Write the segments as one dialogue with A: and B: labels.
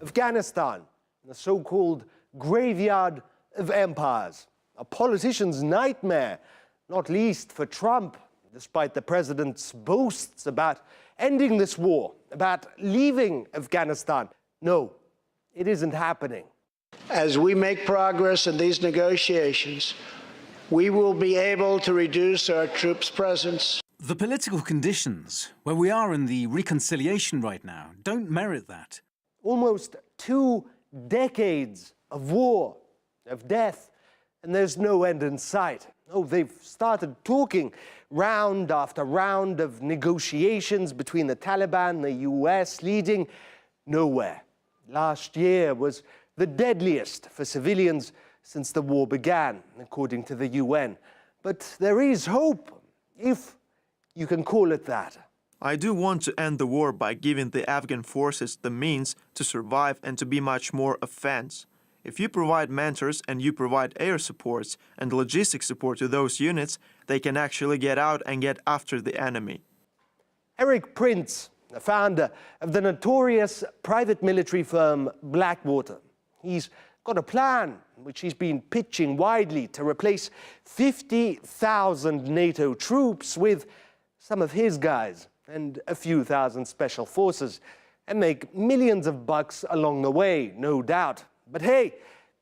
A: Afghanistan, the so-called graveyard of empires, a politician's nightmare, not least for Trump, despite the president's boasts about ending this war, about leaving Afghanistan. No, it isn't happening.
B: As we make progress in these negotiations, we will be able to reduce our troops' presence.
C: The political conditions, where we are in the reconciliation right now, don't merit that.
A: Almost 2 decades of war, of death, and there's no end in sight. Oh, they've started talking round after round of negotiations between the Taliban and the US, leading nowhere. Last year was the deadliest for civilians since the war began, according to the UN. But there is hope, if you can call it that.
D: I do want to end the war by giving the Afghan forces the means to survive and to be much more offense. If you provide mentors and you provide air supports and logistic support to those units, they can actually get out and get after the enemy.
A: Erik Prince, the founder of the notorious private military firm Blackwater, he's got a plan which he's been pitching widely to replace 50,000 NATO troops with some of his guys and a few thousand special forces, and make millions of bucks along the way, no doubt. But hey,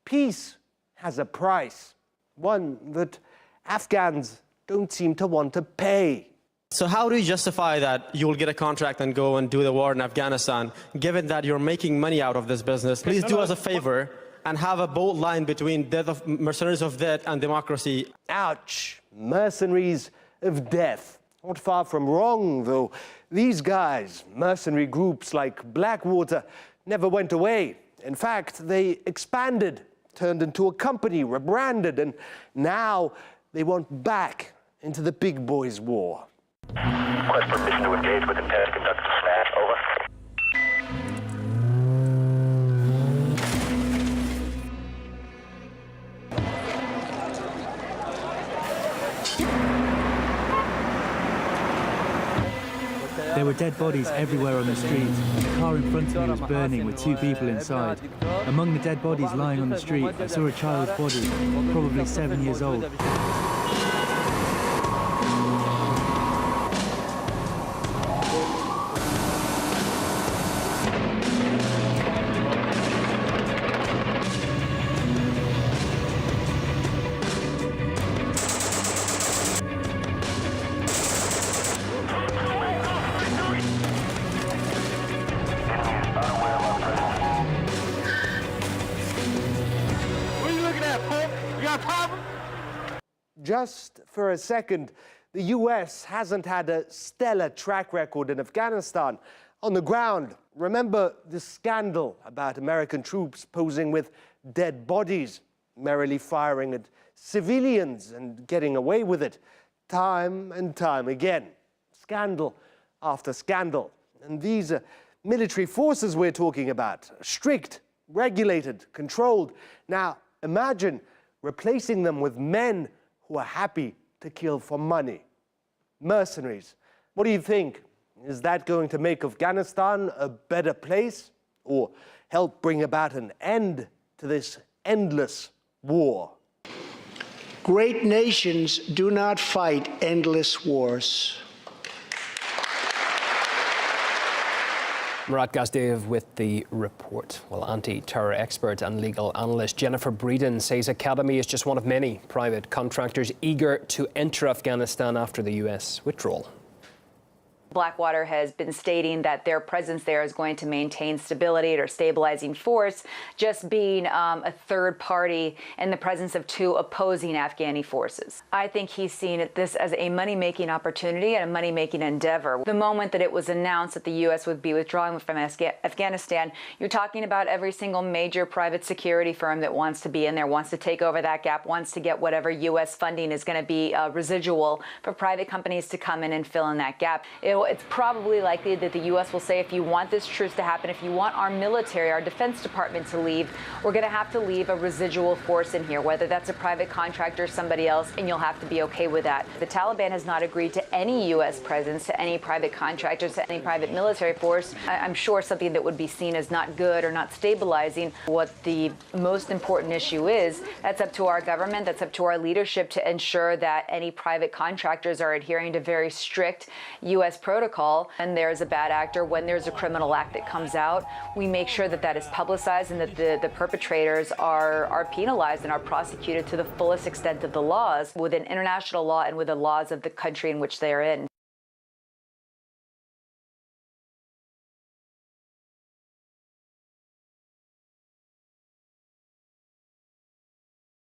A: peace has a price, one that Afghans don't seem to want to pay.
E: So how do you justify that you'll get a contract and go and do the war in Afghanistan, given that you're making money out of this business? Please do us a favor and have a bold line between mercenaries of death and democracy.
A: Ouch, mercenaries of death. Not far from wrong, though. These guys, mercenary groups like Blackwater, never went away. In fact, they expanded, turned into a company, rebranded, and now they want back into the big boys' war.
F: Request permission to engage with intent to conduct a snatch. Over.
G: There were dead bodies everywhere on the street. The car in front of me was burning with 2 people inside. Among the dead bodies lying on the street, I saw a child's body, probably 7 years old.
A: Just for a second, the US hasn't had a stellar track record in Afghanistan. On the ground, remember the scandal about American troops posing with dead bodies, merrily firing at civilians and getting away with it, time and time again. Scandal after scandal. And these are military forces we're talking about, strict, regulated, controlled. Now, imagine replacing them with men who are happy to kill for money. Mercenaries. What do you think? Is that going to make Afghanistan a better place, or help bring about an end to this endless war?
B: Great nations do not fight endless wars.
H: Murat Gazdeev with the report. Well, anti-terror expert and legal analyst Jennifer Breeden says Academy is just one of many private contractors eager to enter Afghanistan after the US withdrawal.
I: Blackwater has been stating that their presence there is going to maintain stability or stabilizing force, just being a third party in the presence of 2 opposing Afghani forces. I think he's seen this as a money-making opportunity and a money-making endeavor. The moment that it was announced that the U.S. would be withdrawing from Afghanistan, you're talking about every single major private security firm that wants to be in there, wants to take over that gap, wants to get whatever U.S. funding is going to be residual for private companies to come in and fill in that gap. It it's probably likely that the U.S. will say, if you want this truce to happen, if you want our military, our Defense Department to leave, we're going to have to leave a residual force in here, whether that's a private contractor or somebody else, and you'll have to be okay with that. The Taliban has not agreed to any U.S. presence, to any private contractors, to any private military force. I'm sure something that would be seen as not good or not stabilizing. What the most important issue is, that's up to our government, that's up to our leadership to ensure that any private contractors are adhering to very strict U.S. protocol. And there's a bad actor, when there's a criminal act that comes out, we make sure that that is publicized and that the perpetrators are penalized and are prosecuted to the fullest extent of the laws within international law and with the laws of the country in which they are in.